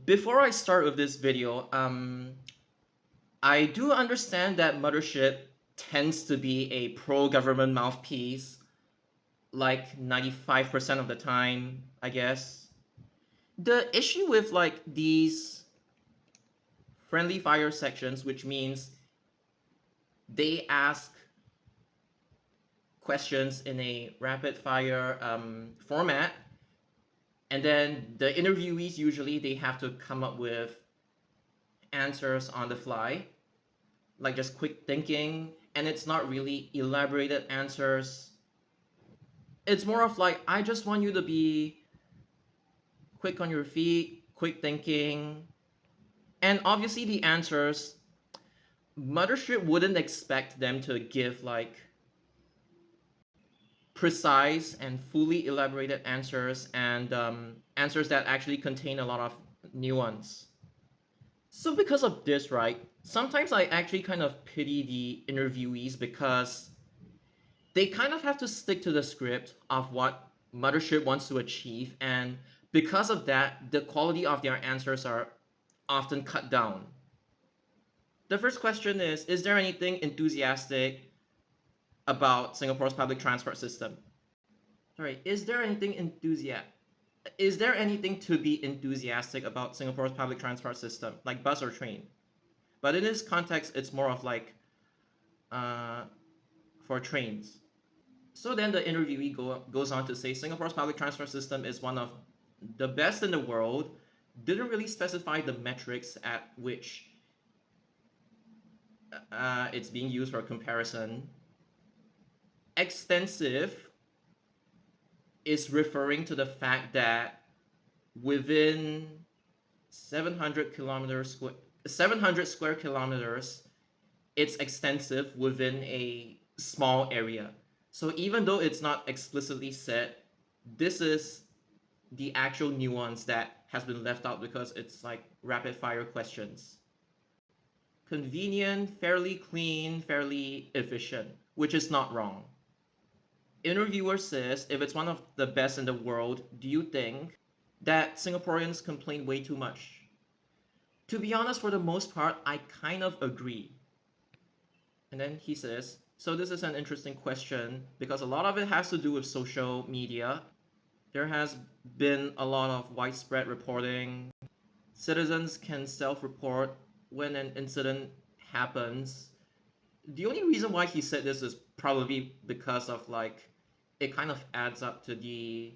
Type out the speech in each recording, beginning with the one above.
Before I start with this video, I do understand that Mothership tends to be a pro-government mouthpiece, like 95% of the time, I guess. The issue with like these friendly fire sections, which means they ask questions in a rapid fire format, and then the interviewees usually they have to come up with answers on the fly, like just quick thinking, and it's not really elaborated answers. It's more of like, I just want you to be quick on your feet, quick thinking. And obviously, the answers, Mothership wouldn't expect them to give like precise and fully elaborated answers and answers that actually contain a lot of nuance. So, because of this, right, sometimes I actually kind of pity the interviewees because they kind of have to stick to the script of what Mothership wants to achieve, and because of that, the quality of their answers are often cut down. The first question is there anything enthusiastic about Singapore's public transport system? Sorry, is there anything to be enthusiastic about Singapore's public transport system, like bus or train? But in this context, it's more of like uh, for trains. So then the goes on to say Singapore's public transport system is one of the best in the world, didn't really specify the metrics at which it's being used for comparison. Extensive is referring to the fact that within 700 square kilometers, it's extensive within a small area. So even though it's not explicitly said, this is the actual nuance that has been left out because it's like rapid fire questions. Convenient, fairly clean, fairly efficient, which is not wrong. Interviewer says, if it's one of the best in the world, do you think that Singaporeans complain way too much? To be honest, for the most part, I kind of agree. And then he says, so this is an interesting question because a lot of it has to do with social media. There has been a lot of widespread reporting. Citizens can self-report when an incident happens. The only reason why he said this is probably because of like it kind of adds up to the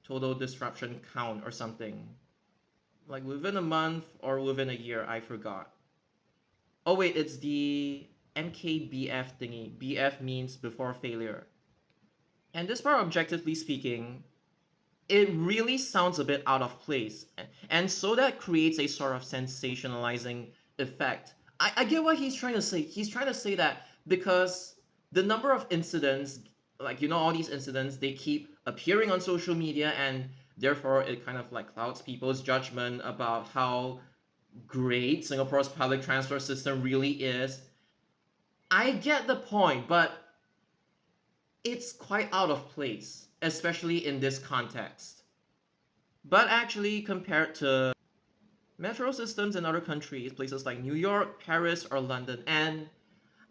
total disruption count or something. Like within a month or within a year, I forgot. Oh wait, it's the MKBF thingy. BF means before failure. And this part, objectively speaking, it really sounds a bit out of place. And so that creates a sort of sensationalizing effect. I get what he's trying to say. He's trying to say that because the number of incidents, like, all these incidents, they keep appearing on social media, and therefore it kind of like clouds people's judgment about how great Singapore's public transport system really is. I get the point, but it's quite out of place, especially in this context. But actually, compared to metro systems in other countries, places like New York, Paris, or London, and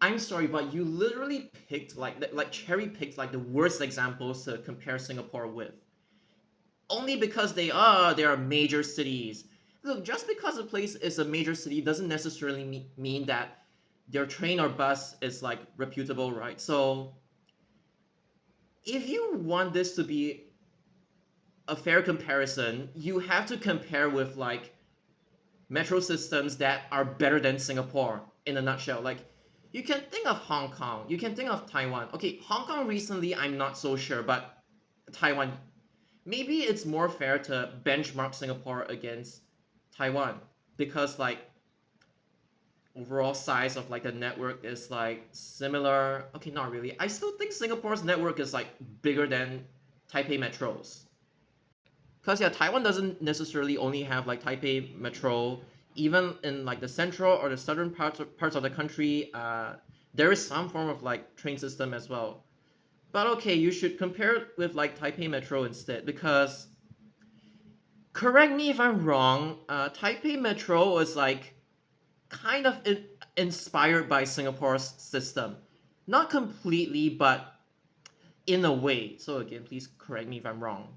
I'm sorry, but you literally picked like cherry picked like the worst examples to compare Singapore with. Only because they are major cities. Look, just because a place is a major city doesn't necessarily mean that their train or bus is like reputable, right? So if you want this to be a fair comparison, you have to compare with like metro systems that are better than Singapore in a nutshell. Like you can think of Hong Kong, you can think of Taiwan. Okay, Hong Kong recently, I'm not so sure, but Taiwan, maybe it's more fair to benchmark Singapore against Taiwan because like overall size of like the network is like similar. Okay, not really. I still think Singapore's network is like bigger than Taipei metros. Because yeah, Taiwan doesn't necessarily only have like Taipei Metro. Even in like the central or the southern parts of the country, there is some form of like train system as well. But okay, you should compare it with like Taipei Metro instead, because Correct me if I'm wrong. Taipei Metro was like kind of inspired by Singapore's system, not completely, but in a way. So again, please correct me if I'm wrong.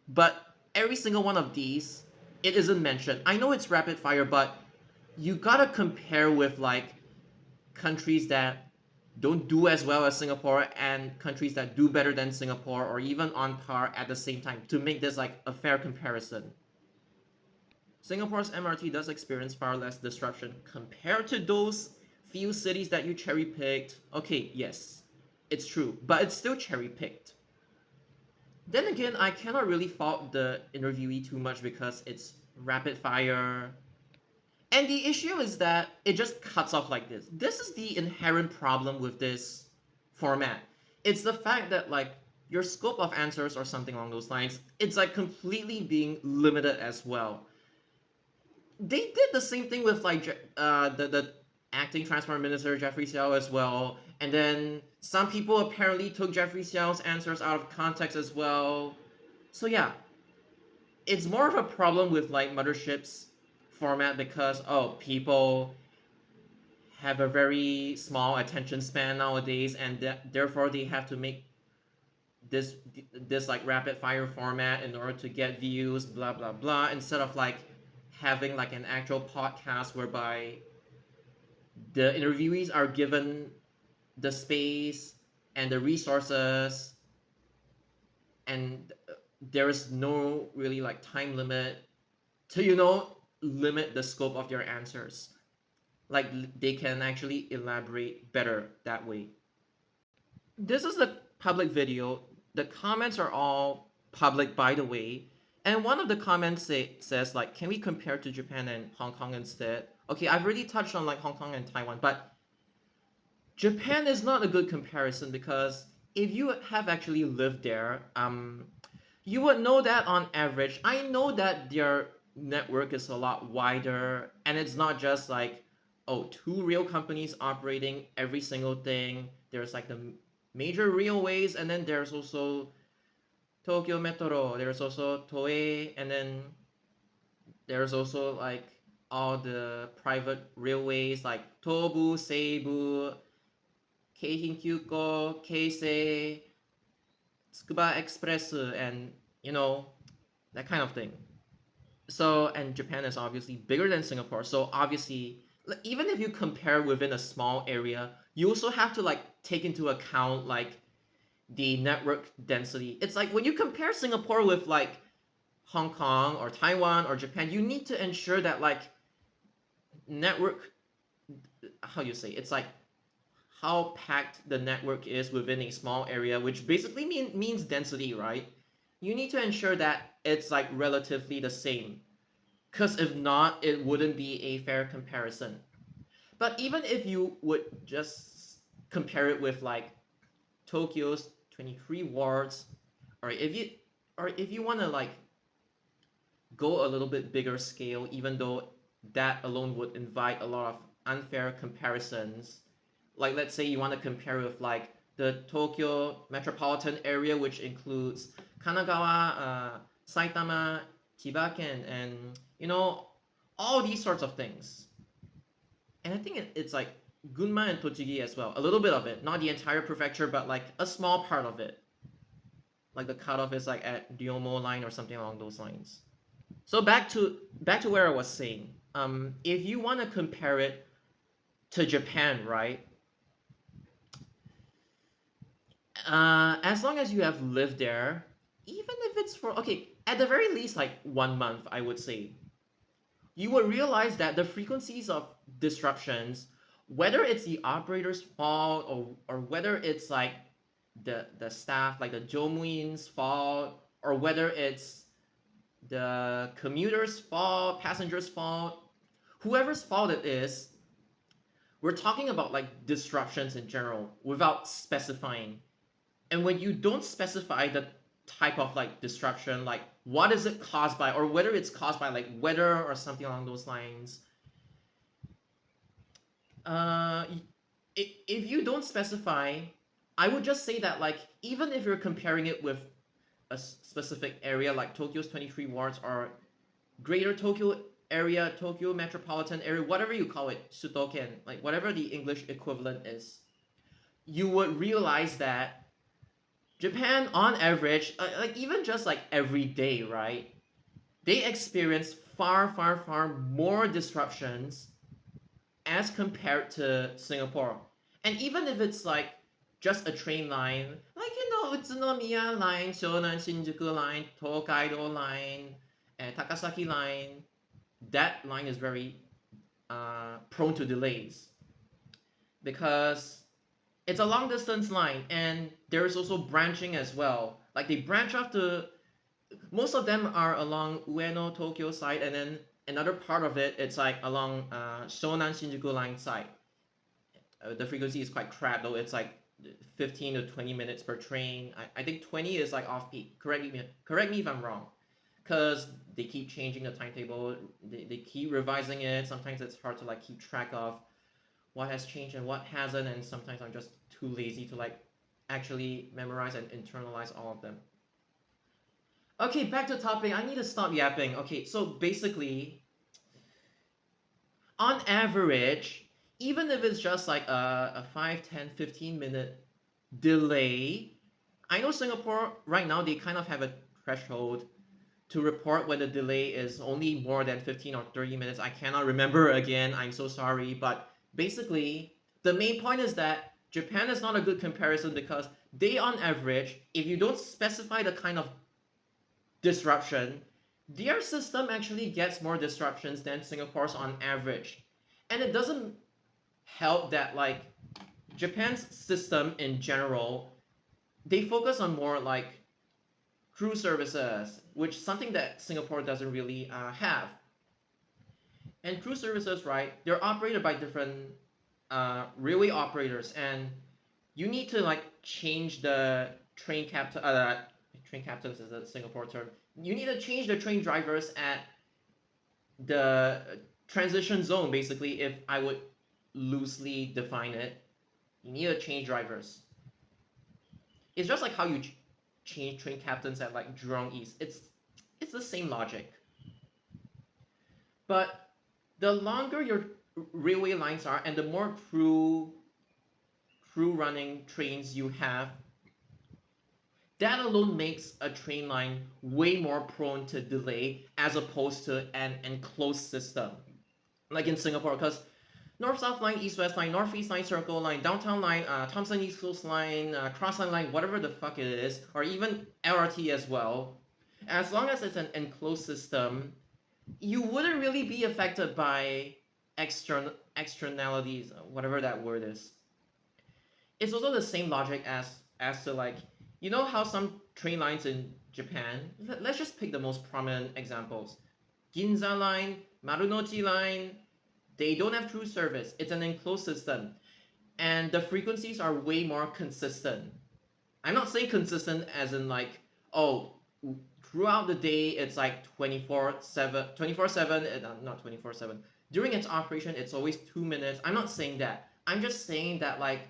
But every single one of these, it isn't mentioned. I know it's rapid fire, but you gotta compare with like countries that don't do as well as Singapore and countries that do better than Singapore or even on par at the same time to make this like a fair comparison. Singapore's MRT does experience far less disruption compared to those few cities that you cherry picked. Okay, yes, it's true, but it's still cherry picked. Then again, I cannot really fault the interviewee too much because it's rapid fire. And the issue is that it just cuts off like this. This is the inherent problem with this format. It's the fact that like your scope of answers or something along those lines, it's like completely being limited as well. They did the same thing with like the acting transport minister Jeffrey Xiao as well, and then some people apparently took Jeffrey Xiao's answers out of context as well. So yeah, it's more of a problem with like Mothership's format because people have a very small attention span nowadays, and therefore they have to make this this like rapid fire format in order to get views, blah blah blah, instead of like having like an actual podcast whereby the interviewees are given the space and the resources, and there is no really like time limit to limit the scope of your answers. Like they can actually elaborate better that way. This is the public video. The comments are all public, by the way. And one of the comments says like, can we compare to Japan and Hong Kong instead? Okay, I've already touched on like Hong Kong and Taiwan, but Japan is not a good comparison because if you have actually lived there, you would know that on average, I know that their network is a lot wider, and it's not just like, oh, two rail companies operating every single thing. There's like the major railways, and then there's also Tokyo Metro, there's also Toei, and then there's also like all the private railways like Tobu, Seibu, Keihin Kyuko, Keisei, Tsukuba Express, and that kind of thing. So, and Japan is obviously bigger than Singapore. So obviously, even if you compare within a small area, you also have to like take into account like the network density. It's like when you compare Singapore with like Hong Kong or Taiwan or Japan, you need to ensure that like network, how you say, it's like how packed the network is within a small area, which basically means density, right? You need to ensure that it's like relatively the same. Because if not, it wouldn't be a fair comparison. But even if you would just compare it with like Tokyo's 23 wards, or if you want to like go a little bit bigger scale, even though that alone would invite a lot of unfair comparisons. Like let's say you want to compare with like the Tokyo metropolitan area, which includes Kanagawa, Saitama, Chibaken, and all these sorts of things. And I think it's like Gunma and Tochigi as well. A little bit of it, not the entire prefecture, but like a small part of it. Like the cutoff is like at Ryomo line or something along those lines. So back to where I was saying. If you want to compare it to Japan, right? As long as you have lived there, even if it's for okay, at the very least like 1 month, I would say, you will realize that the frequencies of disruptions, whether it's the operator's fault or whether it's like the staff, like the Jomuin's fault, or whether it's the commuter's fault, passenger's fault, whoever's fault it is, we're talking about like disruptions in general without specifying. And when you don't specify the type of like disruption, like what is it caused by, or whether it's caused by like weather or something along those lines, uh, if you don't specify, I would just say that like even if you're comparing it with a specific area like Tokyo's 23 wards or Greater Tokyo area, Tokyo metropolitan area, whatever you call it, Sutoken, like whatever the English equivalent is, you would realize that Japan, on average, like even just like every day, right? They experience far, far, far more disruptions as compared to Singapore. And even if it's like just a train line, like Utsunomiya line, Shonan Shinjuku line, Tokaido line, and Takasaki line, that line is very prone to delays because it's a long distance line and there is also branching as well. Like they branch off to most of them are along Ueno Tokyo side, and then another part of it it's like along Shonan Shinjuku line side. The frequency is quite crap though. It's like 15 to 20 minutes per train. I think 20 is like off peak. Correct me if I'm wrong, because they keep changing the timetable. They keep revising it. Sometimes it's hard to like keep track of what has changed and what hasn't, and sometimes I'm just too lazy to like actually memorize and internalize all of them. Okay, back to topic. I need to stop yapping. Okay, so basically, on average, even if it's just like a 5, 10, 15 minute delay, I know Singapore right now they kind of have a threshold to report when the delay is only more than 15 or 30 minutes. I cannot remember again. I'm so sorry. But basically, the main point is that Japan is not a good comparison because they, on average, if you don't specify the kind of disruption, their system actually gets more disruptions than Singapore's on average. And it doesn't help that, like, Japan's system in general, they focus on more like crew services, which something that Singapore doesn't really have. And crew services, right? They're operated by different railway operators, and you need to like change the train captain. Train captains is a Singapore term. You need to change the train drivers at the transition zone. Basically, if I would loosely define it, you need to change drivers. It's just like how you change train captains at like Jurong East. It's the same logic. But the longer your railway lines are and the more crew running trains you have, that alone makes a train line way more prone to delay as opposed to an enclosed system. Like in Singapore, because North South line, East West line, North East line, Circle line, Downtown line, Thompson East Coast line, Crossline line, whatever the fuck it is, or even LRT as well, as long as it's an enclosed system, you wouldn't really be affected by externalities, whatever that word is. It's also the same logic as to like, you know how some train lines in Japan, let's just pick the most prominent examples. Ginza line, Marunouchi line, they don't have true service. It's an enclosed system. And the frequencies are way more consistent. I'm not saying consistent as in like, oh, throughout the day it's like 24/7, 24/7, not 24/7. During its operation, it's always 2 minutes. I'm not saying that. I'm just saying that like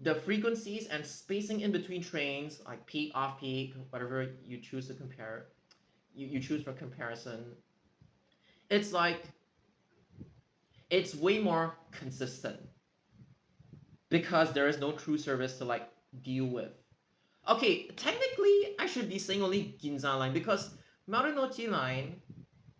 the frequencies and spacing in between trains, like peak, off peak, whatever you choose to compare, you choose for comparison, it's like it's way more consistent because there is no true service to like deal with. Okay, technically I should be saying only Ginza line because Marunouchi line,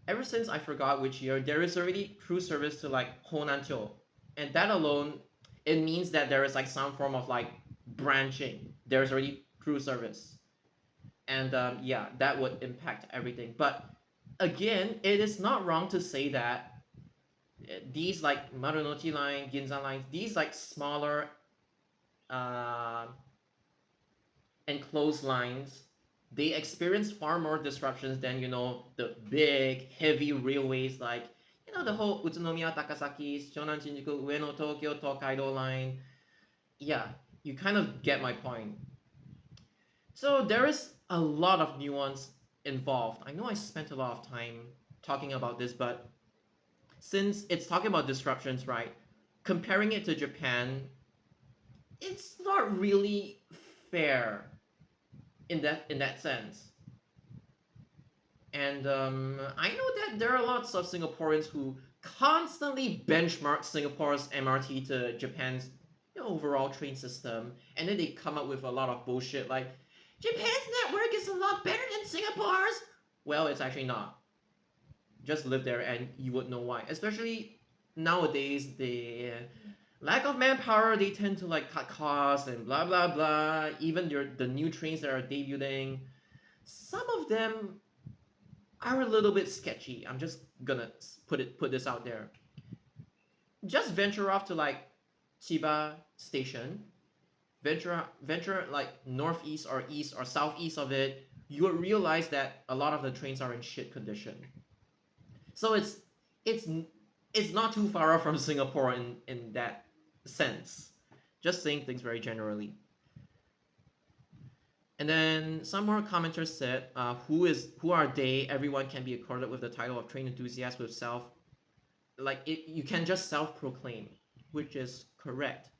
ever since I forgot which year, there is already true service to like Honancho, and that alone, it means that there is like some form of like branching. There's already true service, and yeah, that would impact everything. But again, it is not wrong to say that these like Marunouchi line, Ginza lines, these like smaller uh, enclosed lines, they experience far more disruptions than the big heavy railways like the whole Utsunomiya Takasaki, Shonan Shinjuku, Ueno Tokyo, Tokaido line. Yeah, you kind of get my point. So there is a lot of nuance involved. I know I spent a lot of time talking about this, but since it's talking about disruptions, right? Comparing it to Japan, it's not really fair in that sense. And I know that there are lots of Singaporeans who constantly benchmark Singapore's MRT to Japan's overall train system, and then they come up with a lot of bullshit like Japan's network is a lot better than Singapore's. Well, it's actually not. Just live there and you would know why. Especially nowadays, the lack of manpower, they tend to like cut costs and blah blah blah. Even the new trains that are debuting, some of them are a little bit sketchy. I'm just gonna put this out there. Just venture off to like Chiba Station, venture like northeast or east or southeast of it. You will realize that a lot of the trains are in shit condition. So it's it's not too far off from Singapore in that sense. Just saying things very generally. And then some more commenters said, who are they? Everyone can be accorded with the title of train enthusiast with self, like you can just self-proclaim, which is correct.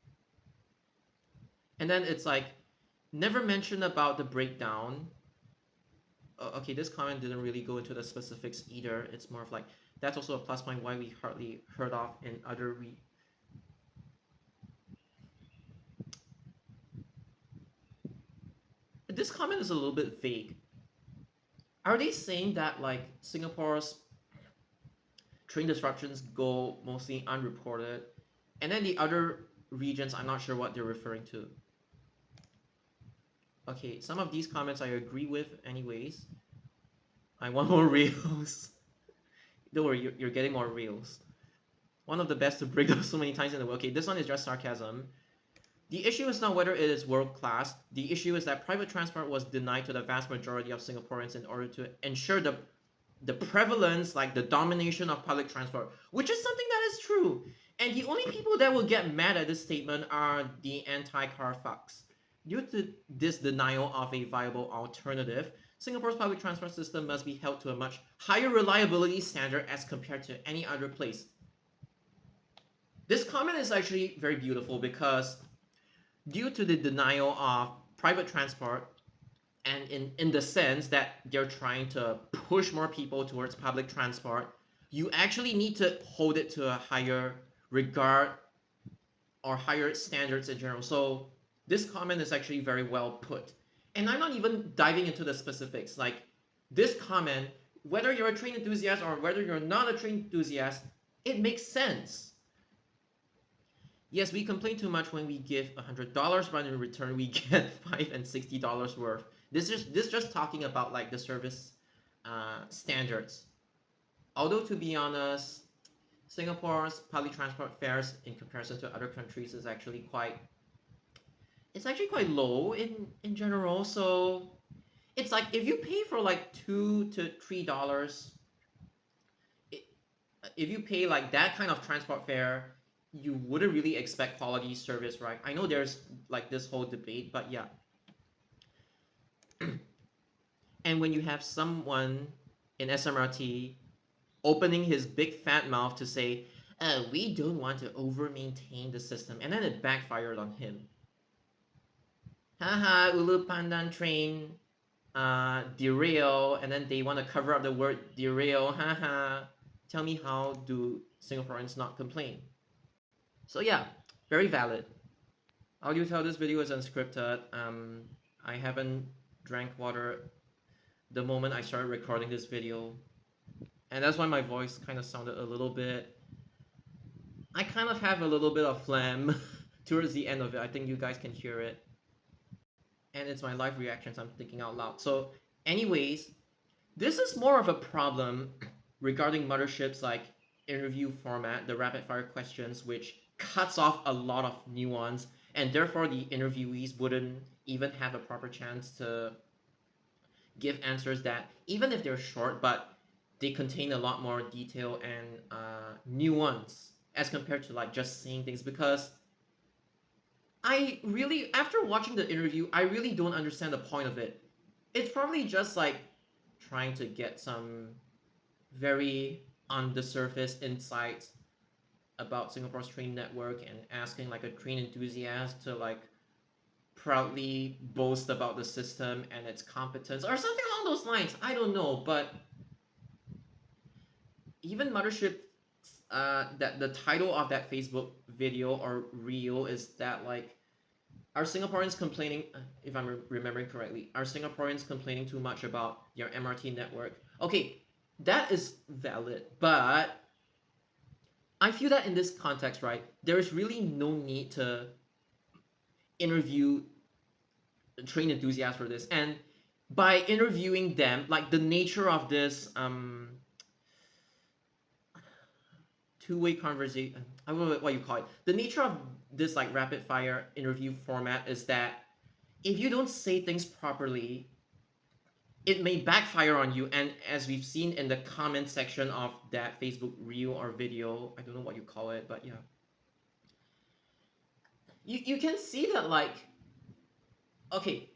And then it's like never mention about the breakdown. Okay, this comment didn't really go into the specifics either. It's more of like that's also a plus point why we hardly heard of in other this comment is a little bit vague. Are they saying that like Singapore's train disruptions go mostly unreported, and then the other regions, I'm not sure what they're referring to. Okay, some of these comments I agree with anyways. I want more reels. Don't worry, you're getting more reels. One of the best to break those so many times in the world. Okay, this one is just sarcasm. The issue is not whether it is world class. The issue is that private transport was denied to the vast majority of Singaporeans in order to ensure the prevalence, like the domination of public transport, which is something that is true. And the only people that will get mad at this statement are the anti-car fucks. Due to this denial of a viable alternative, Singapore's public transport system must be held to a much higher reliability standard as compared to any other place. This comment is actually very beautiful because due to the denial of private transport, and in the sense that they're trying to push more people towards public transport, you actually need to hold it to a higher regard or higher standards in general. So this comment is actually very well put. And I'm not even diving into the specifics. Like this comment, whether you're a train enthusiast or whether you're not a train enthusiast, it makes sense. Yes, we complain too much when we give $100, but in return we get $5 and $60 worth. This just talking about like the service standards. Although to be honest, Singapore's public transport fares in comparison to other countries is actually quite low in general. So it's like if you pay for like $2 to $3, if you pay like that kind of transport fare, you wouldn't really expect quality service, right? I know there's like this whole debate, but yeah. And when you have someone in SMRT opening his big fat mouth to say, we don't want to over maintain the system, and then it backfired on him. Haha, Ulu Pandan train derail, and then they want to cover up the word derail. Haha. Tell me, how do Singaporeans not complain? So yeah, very valid. How do you tell this video is unscripted? I haven't drank water the moment I started recording this video, and that's why my voice kind of sounded a little bit. I kind of have a little bit of phlegm towards the end of it. I think you guys can hear it, and it's my live reactions I'm thinking out loud. So, anyways, this is more of a problem regarding Mothership's like interview format, the rapid fire questions, which cuts off a lot of nuance, and therefore the interviewees wouldn't even have a proper chance to give answers that, even if they're short, but they contain a lot more detail and nuance as compared to like just saying things. Because I really, after watching the interview, I really don't understand the point of it. It's probably just like trying to get some very on the surface insights about Singapore's train network and asking like a train enthusiast to like proudly boast about the system and its competence or something along those lines. I don't know, but even Mothership, that the title of that Facebook video or reel is that like, are Singaporeans complaining, if I'm remembering correctly, are Singaporeans complaining too much about your MRT network? Okay, that is valid, but I feel that in this context, right, there is really no need to interview train enthusiasts for this. And by interviewing them, like the nature of this two-way conversation, I don't know what you call it. The nature of this like rapid fire interview format is that if you don't say things properly, it may backfire on you. And as we've seen in the comment section of that Facebook reel or video, I don't know what you call it, but yeah, you can see that like, okay,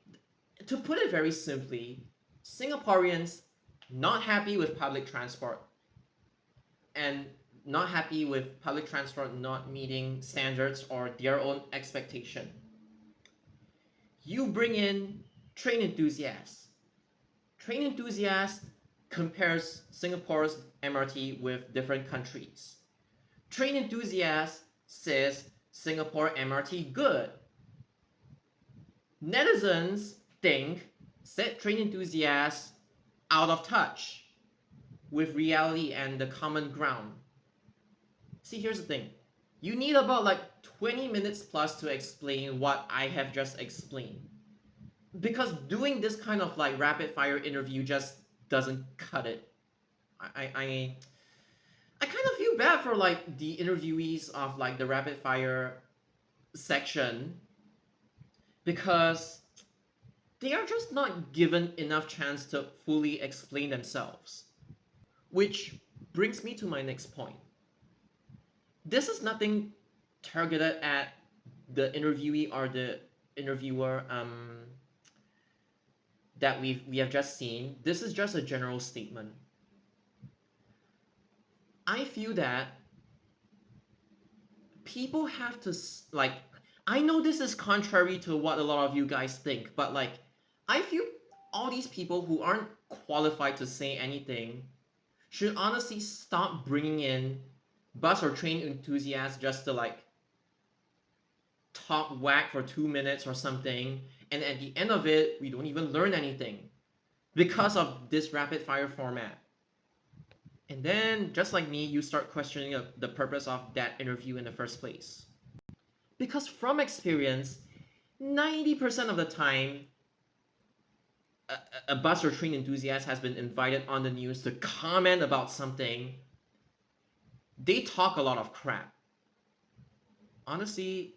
to put it very simply, Singaporeans not happy with public transport and not happy with public transport not meeting standards or their own expectation. You bring in train enthusiasts. Train enthusiasts compares Singapore's MRT with different countries. Train enthusiasts says Singapore MRT good. Netizens think said train enthusiasts out of touch with reality and the common ground. See, here's the thing. You need about like 20 minutes plus to explain what I have just explained. Because doing this kind of like rapid fire interview just doesn't cut it. I I kind of feel bad for like the interviewees of like the rapid fire section because they are just not given enough chance to fully explain themselves. Which brings me to my next point. This is nothing targeted at the interviewee or the interviewer that we have just seen. This is just a general statement. I feel that people have to like, I know this is contrary to what a lot of you guys think, but like, I feel all these people who aren't qualified to say anything should honestly stop bringing in bus or train enthusiasts just to like talk whack for 2 minutes or something, and at the end of it we don't even learn anything because of this rapid fire format. And then, just like me, you start questioning the purpose of that interview in the first place. Because from experience, 90% of the time, a bus or train enthusiast has been invited on the news to comment about something. They talk a lot of crap. Honestly,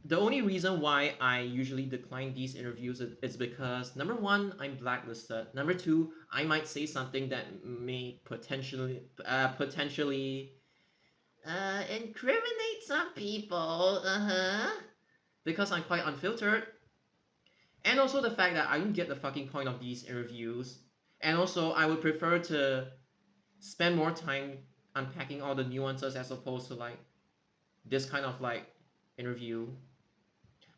the only reason why I usually decline these interviews is because number one, I'm blacklisted. Number two, I might say something that may potentially incriminate some people. Because I'm quite unfiltered, and also the fact that I don't get the fucking point of these interviews. And also, I would prefer to spend more time unpacking all the nuances as opposed to like this kind of like interview.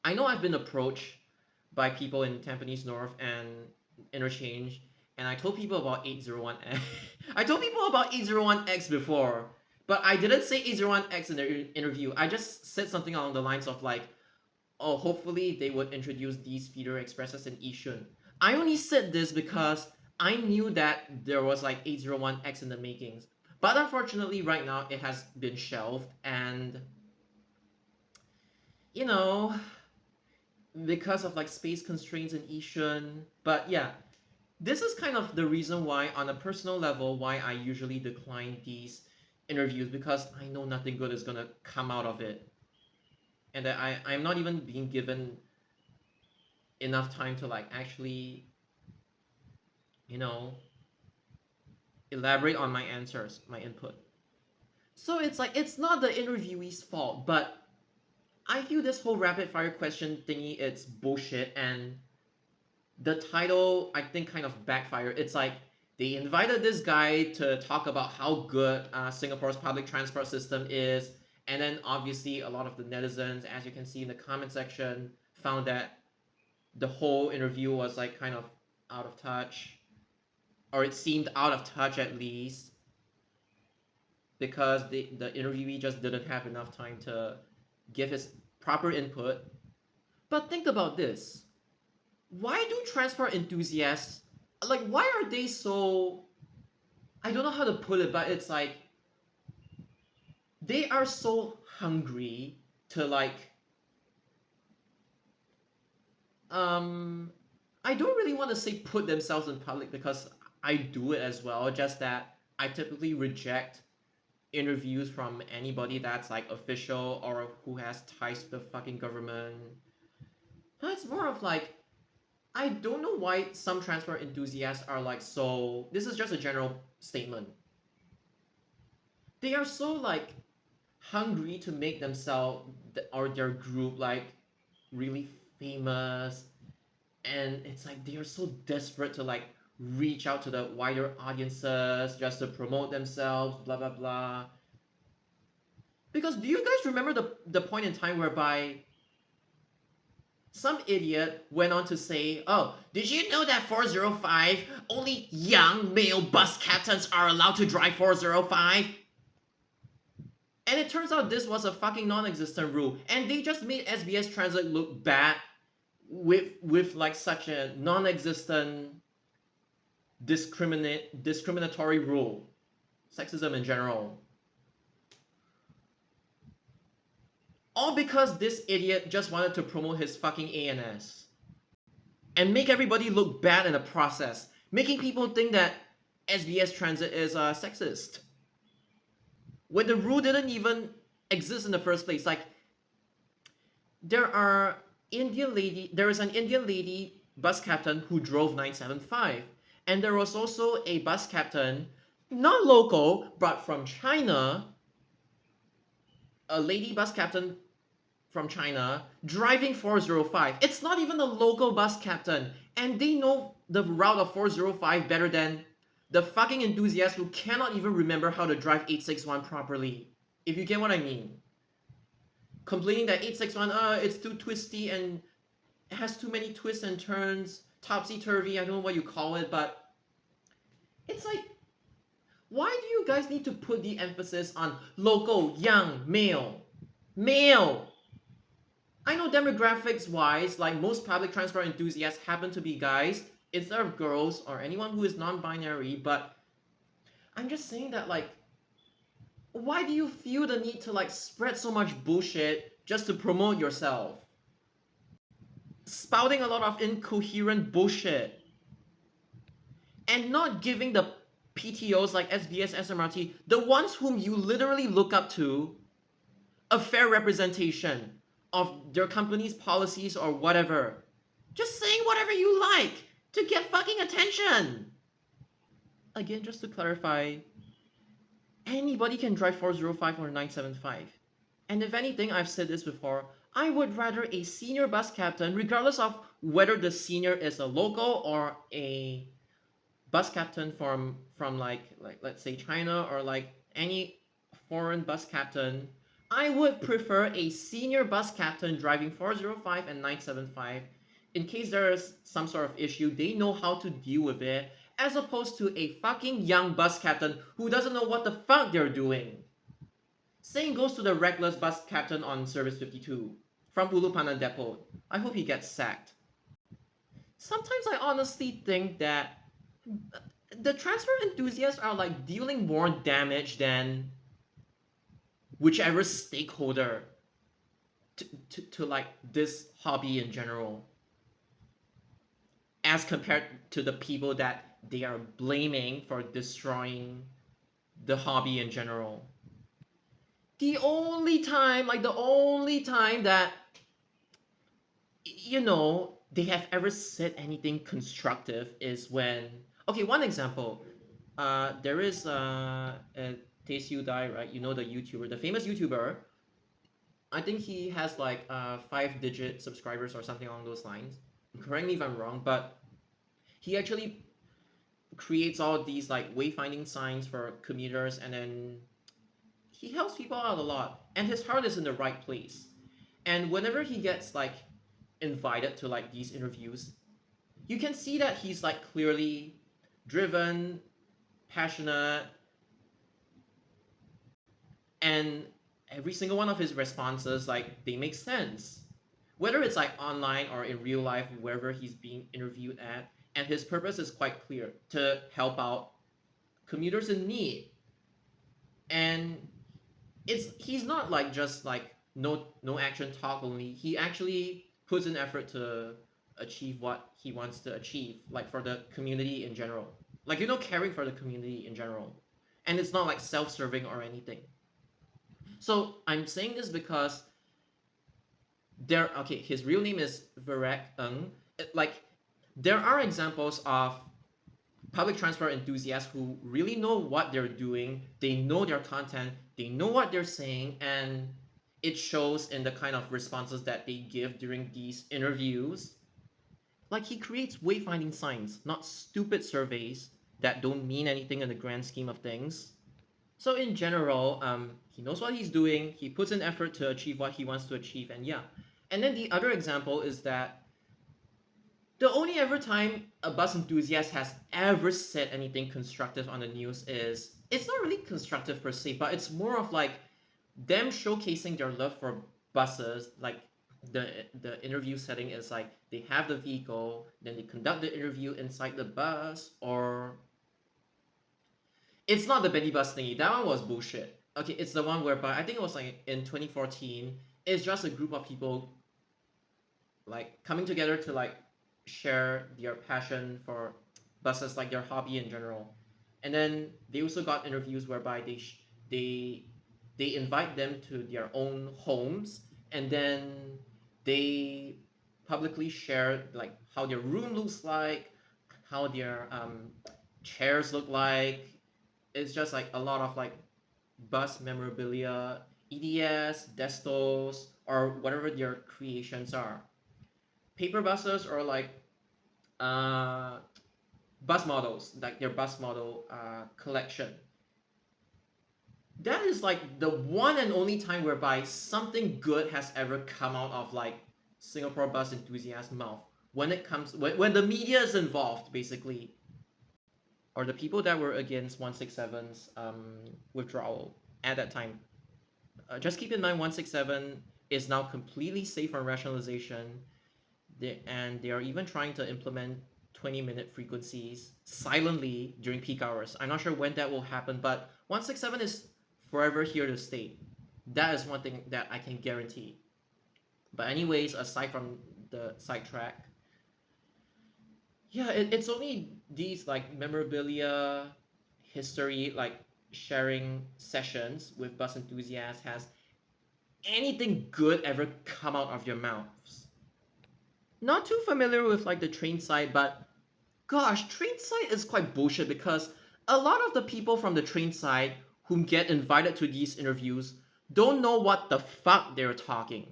I know I've been approached by people in Tampines North and Interchange, and I told people about 801X. I told people about 801X before, but I didn't say 801X in the interview. I just said something along the lines of like, oh, hopefully they would introduce these feeder expresses in Yishun. I only said this because I knew that there was like 801X in the makings. But unfortunately, right now it has been shelved, and you know, because of like space constraints in Yishun. But yeah, this is kind of the reason why, on a personal level, why I usually decline these interviews, because I know nothing good is gonna come out of it, and that I'm not even being given enough time to like actually, you know, elaborate on my answers, my input. So it's like it's not the interviewee's fault, but I feel this whole rapid fire question thingy, it's bullshit, and the title I think kind of backfired. It's like they invited this guy to talk about how good Singapore's public transport system is, and then obviously a lot of the netizens, as you can see in the comment section, found that the whole interview was like kind of out of touch, or it seemed out of touch at least. because the interviewee just didn't have enough time to give his proper input. But think about this. Why do transport enthusiasts, like, why are they so, I don't know how to put it, but it's like they are so hungry to like um I don't really want to say put themselves in public because I do it as well, just that I typically reject interviews from anybody that's like official or who has ties to the fucking government. But it's more of like I don't know why some transport enthusiasts are like so, this is just a general statement. They are so like hungry to make themselves or their group like really famous, and it's like they are so desperate to like reach out to the wider audiences just to promote themselves, blah blah blah. Because do you guys remember the point in time whereby some idiot went on to say, oh, did you know that 405 only young male bus captains are allowed to drive 405? And it turns out this was a fucking non-existent rule, and they just made SBS Transit look bad with like such a non-existent discriminatory rule, sexism in general. All because this idiot just wanted to promote his fucking ANS and make everybody look bad in the process, making people think that SBS Transit is sexist when the rule didn't even exist in the first place. Like there is an Indian lady bus captain who drove 975, and there was also a bus captain, not local but from China, a lady bus captain from China driving 405. It's not even a local bus captain, and they know the route of 405 better than the fucking enthusiast who cannot even remember how to drive 861 properly. If you get what I mean. Complaining that 861, it's too twisty and it has too many twists and turns, topsy-turvy, I don't know what you call it, but it's like, why do you guys need to put the emphasis on local, young, male? Male! I know demographics wise, like most public transport enthusiasts happen to be guys instead of girls or anyone who is non-binary, but I'm just saying that like, why do you feel the need to like spread so much bullshit just to promote yourself? Spouting a lot of incoherent bullshit and not giving the PTOs like SBS, SMRT, the ones whom you literally look up to, a fair representation of their company's policies or whatever. Just saying whatever you like to get fucking attention. Again, just to clarify, anybody can drive 405 or 975. And if anything, I've said this before, I would rather a senior bus captain, regardless of whether the senior is a local or a bus captain from like let's say China or like any foreign bus captain, I would prefer a senior bus captain driving 405 and 975 in case there is some sort of issue, they know how to deal with it, as opposed to a fucking young bus captain who doesn't know what the fuck they're doing. Same goes to the reckless bus captain on Service 52 from Ulu Pandan Depot. I hope he gets sacked. Sometimes I honestly think that the transport enthusiasts are like dealing more damage than whichever stakeholder to like this hobby in general, as compared to the people that they are blaming for destroying the hobby in general. The only time that they have ever said anything constructive is when, okay, one example, there is Taste You Die, right? You know, the YouTuber, the famous YouTuber. I think he has like 5-digit subscribers or something along those lines. Correct me if I'm wrong, but he actually creates all these like wayfinding signs for commuters, and then he helps people out a lot, and his heart is in the right place. And whenever he gets like invited to like these interviews, you can see that he's like clearly driven, passionate, And every single one of his responses, like, they make sense. Whether it's like online or in real life, wherever he's being interviewed at, and his purpose is quite clear to help out commuters in need. And he's not like just like no action talk only. He actually puts in effort to achieve what he wants to achieve, like for the community in general. Like, caring for the community in general. And it's not like self-serving or anything. So I'm saying this because his real name is Varek Ng. Like, there are examples of public transport enthusiasts who really know what they're doing, they know their content, they know what they're saying, and it shows in the kind of responses that they give during these interviews. Like, he creates wayfinding signs, not stupid surveys that don't mean anything in the grand scheme of things. So in general, he knows what he's doing. He puts in effort to achieve what he wants to achieve, and yeah. And then the other example is that the only ever time a bus enthusiast has ever said anything constructive on the news is, it's not really constructive per se, but it's more of like them showcasing their love for buses. Like, the interview setting is like they have the vehicle, then they conduct the interview inside the bus, or it's not the Betty Bus thingy. That one was bullshit. Okay, it's the one whereby I think it was like in 2014. It's just a group of people like coming together to like share their passion for buses, like their hobby in general. And then they also got interviews whereby they they invite them to their own homes, and then they publicly share like how their room looks like, how their chairs look like. It's just like a lot of like bus memorabilia, EDS, destos, or whatever their creations are. Paper buses or like uh, bus models, like their bus model collection. That is like the one and only time whereby something good has ever come out of like Singapore bus enthusiast mouth, when it comes when the media is involved, basically, or the people that were against 167's withdrawal at that time. Just keep in mind, 167 is now completely safe from rationalization. And they are even trying to implement 20-minute frequencies silently during peak hours. I'm not sure when that will happen, but 167 is forever here to stay. That is one thing that I can guarantee. But anyways, aside from the sidetrack, yeah, it's only these like memorabilia, history, like sharing sessions with bus enthusiasts has anything good ever come out of your mouths. Not too familiar with like the train side, but gosh, train side is quite bullshit because a lot of the people from the train side who get invited to these interviews don't know what the fuck they're talking.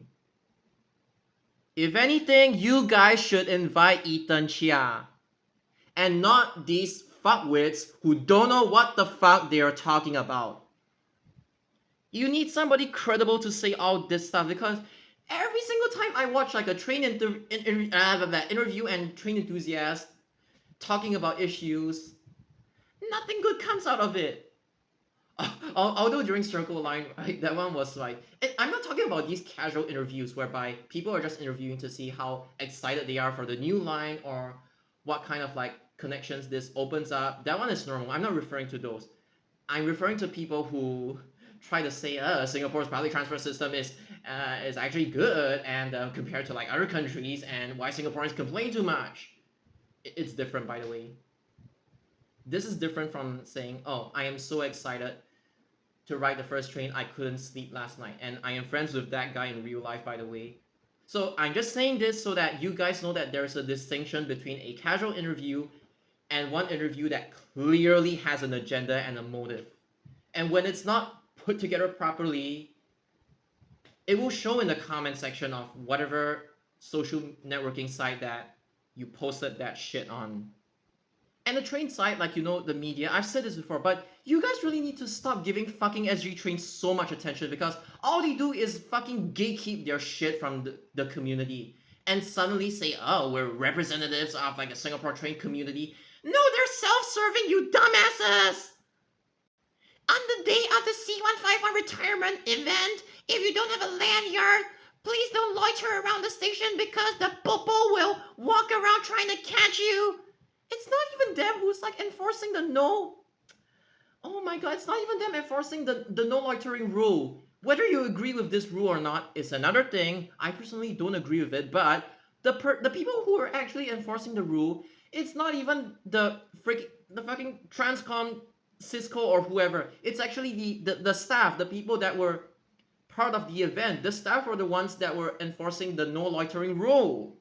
If anything, you guys should invite Ethan Chia, and not these fuckwits who don't know what the fuck they are talking about. You need somebody credible to say all this stuff, because every single time I watch like a interview and train enthusiast talking about issues, nothing good comes out of it. Although during Circle Line, right, that one was like, I'm not talking about these casual interviews whereby people are just interviewing to see how excited they are for the new line or what kind of like connections this opens up. That one is normal. I'm not referring to those. I'm referring to people who try to say, Singapore's public transport system is actually good and compared to like other countries, and why Singaporeans complain too much. It's different, by the way. This is different from saying, oh, I am so excited to ride the first train, I couldn't sleep last night. And I am friends with that guy in real life, by the way. So I'm just saying this so that you guys know that there's a distinction between a casual interview and one interview that clearly has an agenda and a motive. And when it's not put together properly, it will show in the comment section of whatever social networking site that you posted that shit on. And the train side, like, the media, I've said this before, but you guys really need to stop giving fucking SG trains so much attention, because all they do is fucking gatekeep their shit from the community and suddenly say, oh, we're representatives of like a Singapore train community. No, they're self-serving, you dumbasses! On the day of the C151 retirement event, if you don't have a lanyard, please don't loiter around the station because the popo will walk around trying to catch you. It's not even them who's like enforcing the no. Oh my god, it's not even them enforcing the no loitering rule. Whether you agree with this rule or not is another thing. I personally don't agree with it, but the people who are actually enforcing the rule, it's not even the fucking Transcom, Cisco or whoever. It's actually the staff, the people that were part of the event. The staff were the ones that were enforcing the no loitering rule.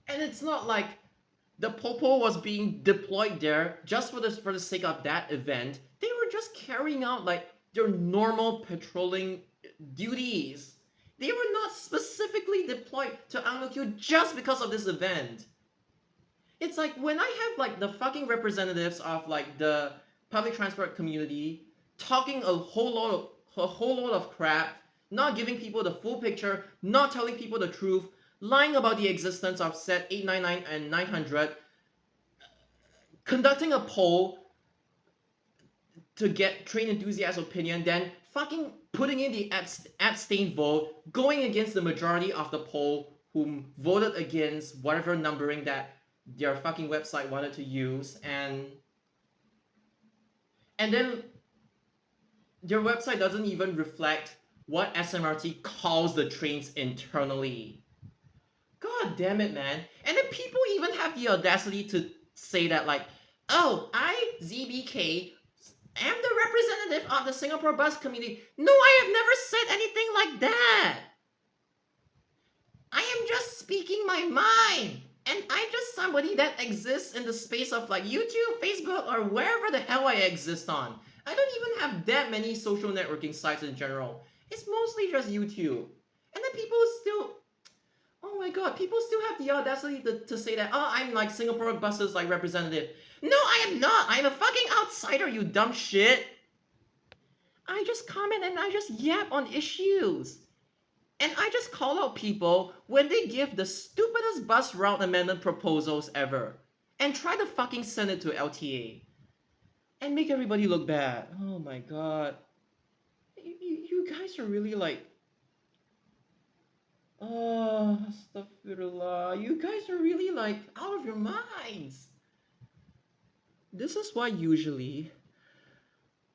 And it's not like the popo was being deployed there just for the sake of that event. They were just carrying out like their normal patrolling duties. They were not specifically deployed to Ang Mo Kio just because of this event. It's like when I have like the fucking representatives of like the public transport community talking a whole lot of crap, not giving people the full picture, not telling people the truth, lying about the existence of set 899 and 900, conducting a poll to get train enthusiast opinion, then fucking putting in the abstain vote, going against the majority of the poll whom voted against whatever numbering that their fucking website wanted to use, and then their website doesn't even reflect what SMRT calls the trains internally. God damn it, man. And then people even have the audacity to say that, like, oh, I, ZBK, am the representative of the Singapore bus community. No, I have never said anything like that. I am just speaking my mind. And I'm just somebody that exists in the space of like YouTube, Facebook, or wherever the hell I exist on. I don't even have that many social networking sites in general. It's mostly just YouTube. And then people still, oh my god, people still have the audacity to say that, oh, I'm like Singapore buses like representative. No, I am not. I'm a fucking outsider, you dumb shit. I just comment and I just yap on issues. And I just call out people when they give the stupidest bus route amendment proposals ever and try to fucking send it to LTA and make everybody look bad. Oh my god. You guys are really like, oh, astaghfirullah. You guys are really like out of your minds. This is why usually,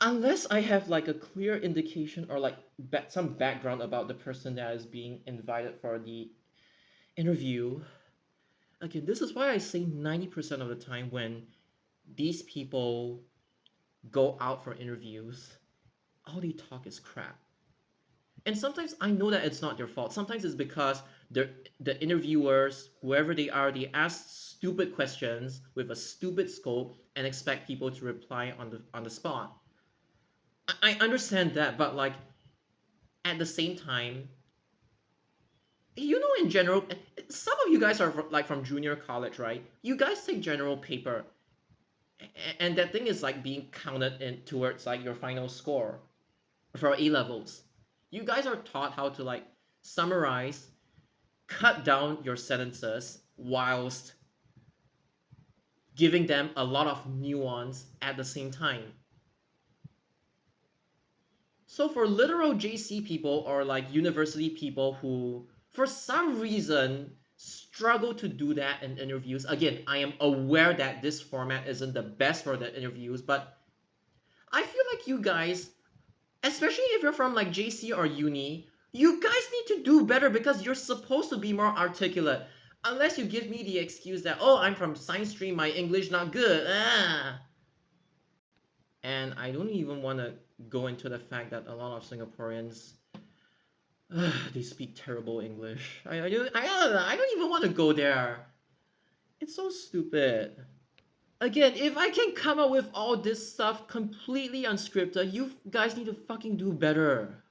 unless I have like a clear indication or like some background about the person that is being invited for the interview, again, this is why I say 90% of the time when these people go out for interviews, all they talk is crap. And sometimes I know that it's not their fault. Sometimes it's because the interviewers, whoever they are, they ask stupid questions with a stupid scope and expect people to reply on the spot. I understand that, but like at the same time, you know, in general, some of you guys are like from junior college, right? You guys take general paper, and that thing is like being counted in towards like your final score for A levels. You guys are taught how to like summarize, cut down your sentences whilst giving them a lot of nuance at the same time. So for literal JC people or like university people who for some reason struggle to do that in interviews, again, I am aware that this format isn't the best for the interviews, but I feel like you guys, especially if you're from like JC or uni, you guys need to do better because you're supposed to be more articulate. Unless you give me the excuse that, oh, I'm from science stream, my English not good. And I don't even want to go into the fact that a lot of Singaporeans, they speak terrible English. I don't even want to go there. It's so stupid. Again, if I can come up with all this stuff completely unscripted, you guys need to fucking do better.